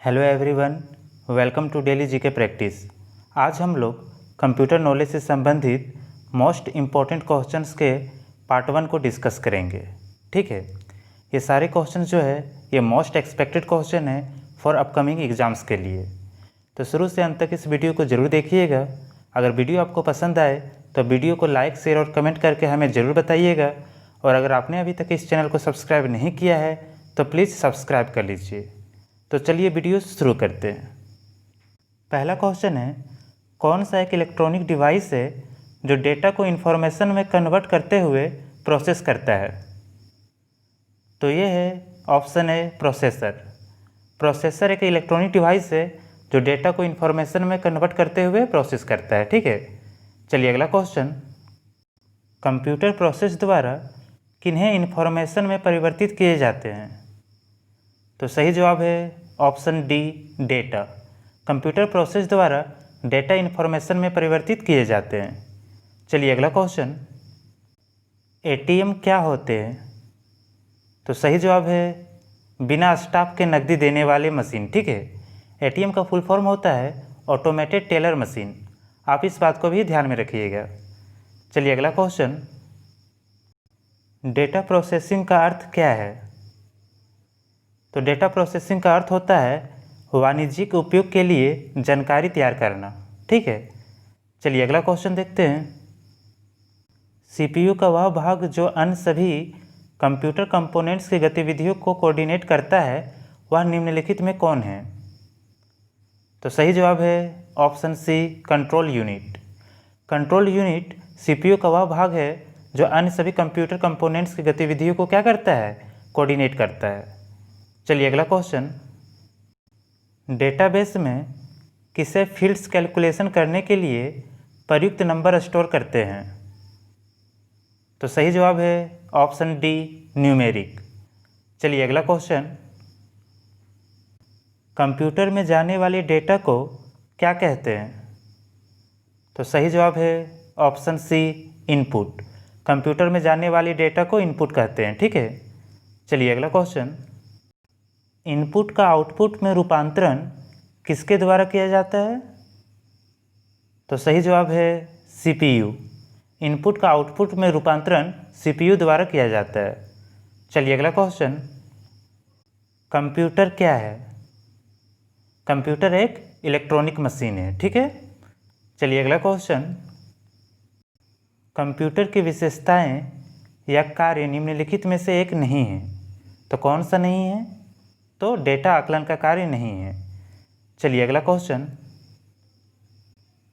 Hello everyone, welcome to daily GK practice. आज हम लोग कंप्यूटर नॉलेज से संबंधित मोस्ट इम्पॉर्टेंट क्वेश्चंस के पार्ट 1 को डिस्कस करेंगे। ठीक है, ये सारे क्वेश्चंस जो है ये मोस्ट एक्सपेक्टेड क्वेश्चन है फॉर अपकमिंग एग्ज़ाम्स के लिए। तो शुरू से अंत तक इस वीडियो को ज़रूर देखिएगा। अगर वीडियो आपको पसंद आए तो वीडियो को लाइक, शेयर और कमेंट करके हमें ज़रूर बताइएगा। और अगर आपने अभी तक इस चैनल को सब्सक्राइब नहीं किया है तो प्लीज़ सब्सक्राइब कर लीजिए। तो चलिए वीडियो शुरू करते हैं। पहला क्वेश्चन है, कौन सा एक इलेक्ट्रॉनिक डिवाइस है जो डेटा को इन्फॉर्मेशन में कन्वर्ट करते हुए प्रोसेस करता है? तो ये है ऑप्शन है प्रोसेसर। प्रोसेसर एक इलेक्ट्रॉनिक डिवाइस है जो डेटा को इन्फॉर्मेशन में कन्वर्ट करते हुए प्रोसेस करता है। ठीक है, चलिए अगला क्वेश्चन, कंप्यूटर प्रोसेस द्वारा किन्हें इन्फॉर्मेशन में परिवर्तित किए जाते हैं? तो सही जवाब है option D, data. Computer process द्वारा डेटा इन्फॉर्मेशन में परिवर्तित किए जाते हैं। चलिए अगला क्वेश्चन, एटीएम क्या होते हैं? तो सही जवाब है बिना स्टाफ के नकदी देने वाले मशीन। ठीक है, एटीएम का फुल फॉर्म होता है ऑटोमेटेड टेलर मशीन। आप इस बात को भी ध्यान में रखिएगा। चलिए अगला क्वेश्चन, डेटा प्रोसेसिंग का अर्थ क्या है? तो डेटा प्रोसेसिंग का अर्थ होता है वाणिज्यिक उपयोग के लिए जानकारी तैयार करना। ठीक है, चलिए अगला क्वेश्चन देखते हैं। सीपीयू का वह भाग जो अन्य सभी कंप्यूटर कंपोनेंट्स की गतिविधियों को कोऑर्डिनेट करता है वह निम्नलिखित में कौन है? तो सही जवाब है option C, control unit. Control unit CPU का वह भाग है जो अन्य सभी कंप्यूटर कंपोनेंट्स की गतिविधियों को क्या करता है? कोऑर्डिनेट करता है। चलिए अगला क्वेश्चन, डेटाबेस में किसे फील्ड्स कैलकुलेशन करने के लिए प्रयुक्त नंबर स्टोर करते हैं? तो सही जवाब है ऑप्शन डी, न्यूमेरिक। चलिए अगला क्वेश्चन, कंप्यूटर में जाने वाले डेटा को क्या कहते हैं? तो सही जवाब है ऑप्शन सी, इनपुट। कंप्यूटर में जाने वाले डेटा को इनपुट कहते हैं। ठीक है, चलिए अगला क्वेश्चन, इनपुट का आउटपुट में रूपांतरण किसके द्वारा किया जाता है? तो सही जवाब है सीपीयू। इनपुट का आउटपुट में रूपांतरण सीपीयू द्वारा किया जाता है। चलिए अगला क्वेश्चन, कंप्यूटर क्या है? कंप्यूटर एक इलेक्ट्रॉनिक मशीन है। ठीक है, चलिए अगला क्वेश्चन, कंप्यूटर की विशेषताएं या कार्य निम्नलिखित में से एक नहीं है। तो कौन सा नहीं है? तो डेटा आकलन का कार्य नहीं है। चलिए अगला क्वेश्चन,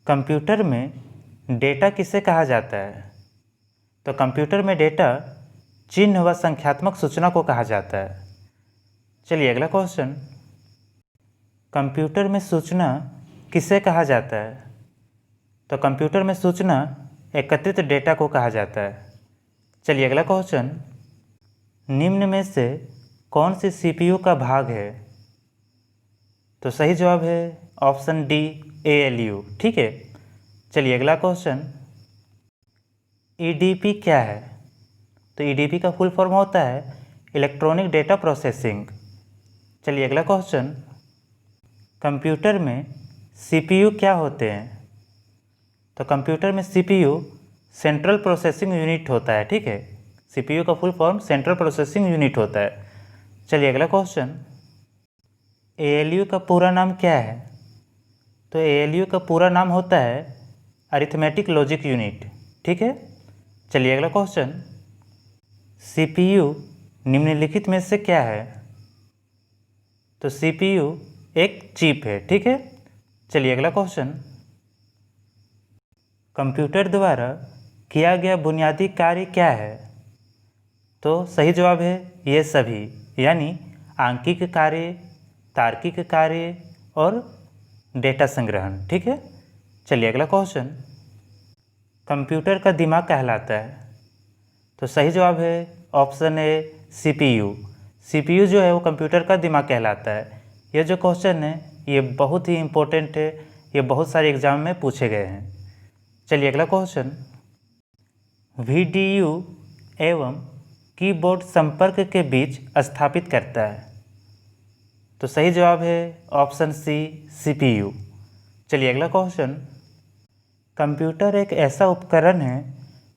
कंप्यूटर में डेटा किसे कहा जाता है? तो कंप्यूटर में डेटा चिन्ह व संख्यात्मक सूचना को कहा जाता है। चलिए अगला क्वेश्चन, कंप्यूटर में सूचना किसे कहा जाता है? तो कंप्यूटर में सूचना एकत्रित डेटा को कहा जाता है। चलिए अगला क्वेश्चन, निम्न में से कौन सी सीपीयू का भाग है? तो सही जवाब है ऑप्शन डी, एएलयू। ठीक है, चलिए अगला क्वेश्चन, ईडीपी क्या है? तो ईडीपी का फुल फॉर्म होता है इलेक्ट्रॉनिक डेटा प्रोसेसिंग। चलिए अगला क्वेश्चन, कंप्यूटर में सीपीयू क्या होते हैं? तो कंप्यूटर में सीपीयू सेंट्रल प्रोसेसिंग यूनिट होता है। ठीक है, सीपीयू का full form central processing unit होता है। चलिए अगला क्वेश्चन, एएलयू का पूरा नाम क्या है? तो एएलयू का पूरा नाम होता है अरिथमेटिक लॉजिक यूनिट। ठीक है, चलिए अगला क्वेश्चन, सीपीयू निम्नलिखित में से क्या है? तो सीपीयू एक चिप है। ठीक है, चलिए अगला क्वेश्चन, कंप्यूटर द्वारा किया गया बुनियादी कार्य क्या है? तो सही जवाब है ये सभी, यानी आंकिक कार्य, तार्किक कार्य और डेटा संग्रहण। ठीक है, चलिए अगला क्वेश्चन, कंप्यूटर का दिमाग कहलाता है? तो सही जवाब है ऑप्शन ए, सीपीयू। सीपीयू जो है वो कंप्यूटर का दिमाग कहलाता है। ये जो क्वेश्चन है ये बहुत ही इम्पोर्टेंट है, ये बहुत सारे एग्जाम में पूछे गए हैं। चलिए अगला क्वेश्चन, वीडीयू एवं कीबोर्ड संपर्क के बीच स्थापित करता है? तो सही जवाब है ऑप्शन सी CPU। चलिए अगला क्वेश्चन। कंप्यूटर एक ऐसा उपकरण है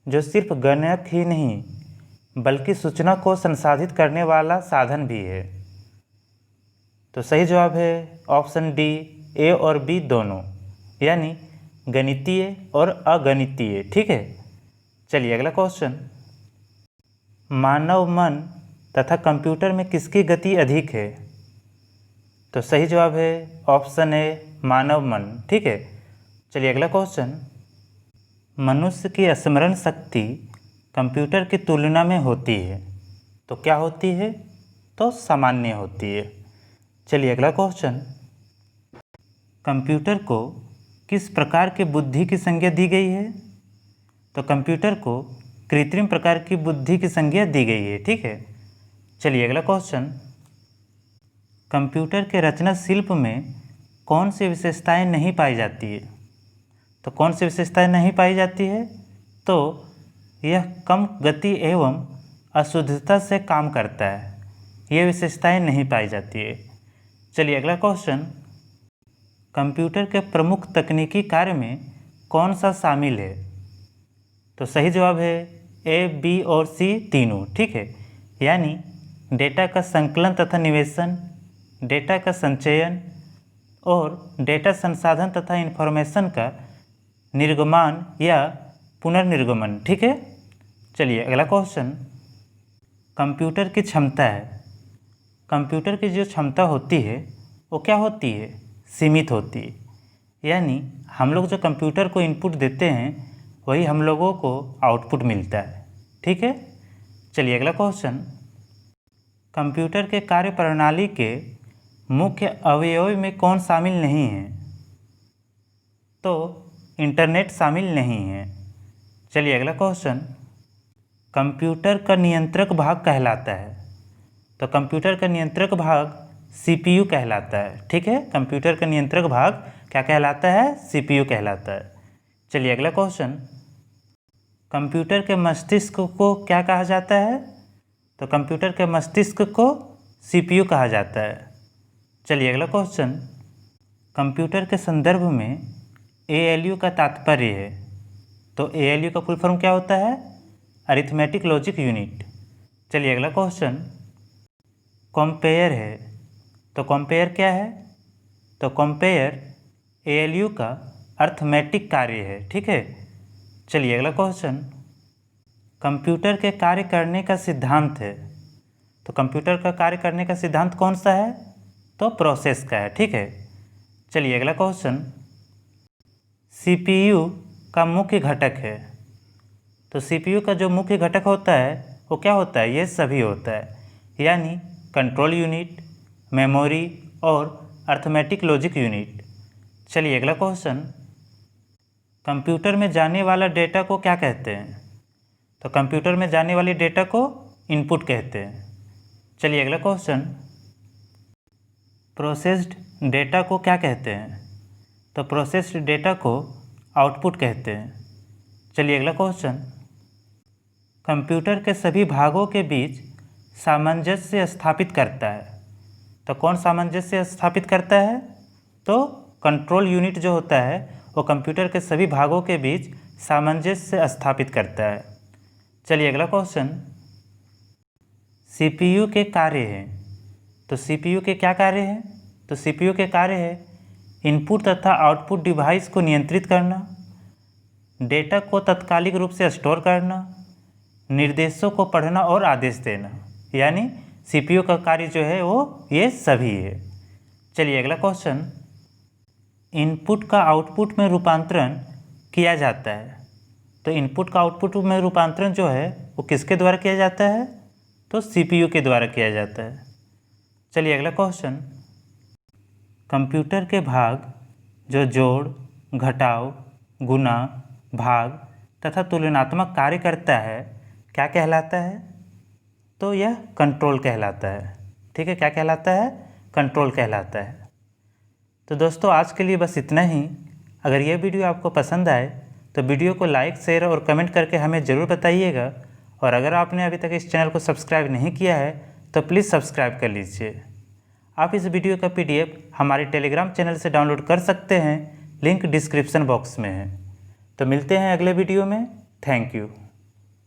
जो सिर्फ गणक ही नहीं बल्कि सूचना को संसाधित करने वाला साधन भी है। तो सही जवाब है ऑप्शन डी ए और बी दोनों, यानी गणितीय और अगणितीय। ठीक है। चलिए अगला क्वेश्चन। मानव मन तथा कंप्यूटर में किसकी गति अधिक है? तो सही जवाब है ऑप्शन ए मानव मन। ठीक है। चलिए अगला क्वेश्चन। मनुष्य की स्मरण शक्ति कंप्यूटर की तुलना में होती है, तो क्या होती है? तो सामान्य होती है। चलिए अगला क्वेश्चन। कंप्यूटर को किस प्रकार की बुद्धि की संज्ञा दी गई है? तो कंप्यूटर को कृत्रिम प्रकार की बुद्धि की संज्ञा दी गई है। ठीक है। चलिए अगला क्वेश्चन। कंप्यूटर के रचना शिल्प में कौन सी विशेषताएं नहीं पाई जाती है? तो कौन सी विशेषताएं नहीं पाई जाती है? तो यह कम गति एवं अशुद्धता से काम करता है, ये विशेषताएं नहीं पाई जाती है। चलिए अगला क्वेश्चन। कंप्यूटर के प्रमुख तकनीकी कार्य में कौन सा शामिल है? तो सही जवाब है ए, बी और सी तीनों। ठीक है। यानी डेटा का संकलन तथा निवेशन, डेटा का संचयन और डेटा संसाधन तथा इन्फॉर्मेशन का निर्गमान या पुनर्निर्गमन। ठीक है। चलिए अगला क्वेश्चन। कंप्यूटर की क्षमता है। कंप्यूटर की जो क्षमता होती है वो क्या होती है? सीमित होती है। यानी हम लोग जो कंप्यूटर को इनपुट देते हैं वही हम लोगों को आउटपुट मिलता है। ठीक है। चलिए अगला क्वेश्चन। कंप्यूटर के कार्य प्रणाली के मुख्य अवयव में कौन शामिल नहीं है? तो इंटरनेट शामिल नहीं है। चलिए अगला क्वेश्चन। कंप्यूटर का नियंत्रक भाग कहलाता है। तो कंप्यूटर का नियंत्रक भाग CPU कहलाता है। ठीक है। कंप्यूटर का नियंत्रक भाग क्या कहलाता है? CPU कहलाता है। चलिए अगला क्वेश्चन। कंप्यूटर के मस्तिष्क को क्या कहा जाता है? तो कंप्यूटर के मस्तिष्क को CPU कहा जाता है। चलिए अगला क्वेश्चन। कंप्यूटर के संदर्भ में ALU का तात्पर्य है। तो ALU का फुल फॉर्म क्या होता है? Arithmetic logic unit. चलिए अगला क्वेश्चन। कंपेयर है। तो कंपेयर क्या है? तो कंपेयर ALU का अर्थमेटिक कार्य है। ठीक है। चलिए अगला क्वेश्चन। कंप्यूटर के कार्य करने का सिद्धांत है। तो कंप्यूटर का कार्य करने का सिद्धांत कौन सा है? तो प्रोसेस का है। ठीक है। चलिए अगला क्वेश्चन। CPU का मुख्य घटक है। तो CPU का जो मुख्य घटक होता है वो क्या होता है? ये सभी होता है, यानी कंट्रोल यूनिट, मेमोरी और अर्थमेटिक लॉजिक यूनिट। चलिए अगला क्वेश्चन। कंप्यूटर में जाने वाला डेटा को क्या कहते हैं? तो कंप्यूटर में जाने वाले डेटा को इनपुट कहते हैं। चलिए अगला क्वेश्चन। प्रोसेस्ड डेटा को क्या कहते हैं? तो प्रोसेस्ड डेटा को आउटपुट कहते हैं। चलिए अगला क्वेश्चन। कंप्यूटर के सभी भागों के बीच सामंजस्य स्थापित करता है। तो कौन सामंजस्य स्थापित करता है? तो कंट्रोल यूनिट जो होता है वो कंप्यूटर के सभी भागों के बीच सामंजस्य स्थापित करता है। चलिए अगला क्वेश्चन। CPU के कार्य हैं। तो CPU के क्या कार्य हैं? तो CPU के कार्य है इनपुट तथा आउटपुट डिवाइस को नियंत्रित करना, डेटा को तात्कालिक रूप से स्टोर करना, निर्देशों को पढ़ना और आदेश देना। यानी CPU का कार्य जो है वो ये सभी है। चलिए अगला क्वेश्चन। इनपुट का आउटपुट में रूपांतरण किया जाता है। तो इनपुट का आउटपुट में रूपांतरण जो है वो किसके द्वारा किया जाता है? तो CPU के द्वारा किया जाता है। चलिए अगला क्वेश्चन। कंप्यूटर के भाग जो जोड़, घटाव, गुणा, भाग तथा तुलनात्मक कार्य करता है क्या कहलाता है? तो यह कंट्रोल कहलाता है। ठीक है। क्या कहलाता है? कंट्रोल कहलाता है। तो दोस्तों आज के लिए बस इतना ही। अगर यह वीडियो आपको पसंद आए तो वीडियो को लाइक, शेयर और कमेंट करके हमें ज़रूर बताइएगा। और अगर आपने अभी तक इस चैनल को सब्सक्राइब नहीं किया है तो प्लीज़ सब्सक्राइब कर लीजिए। आप इस वीडियो का PDF हमारे टेलीग्राम चैनल से डाउनलोड कर सकते हैं, लिंक डिस्क्रिप्शन बॉक्स में है। तो मिलते हैं अगले वीडियो में। Thank you.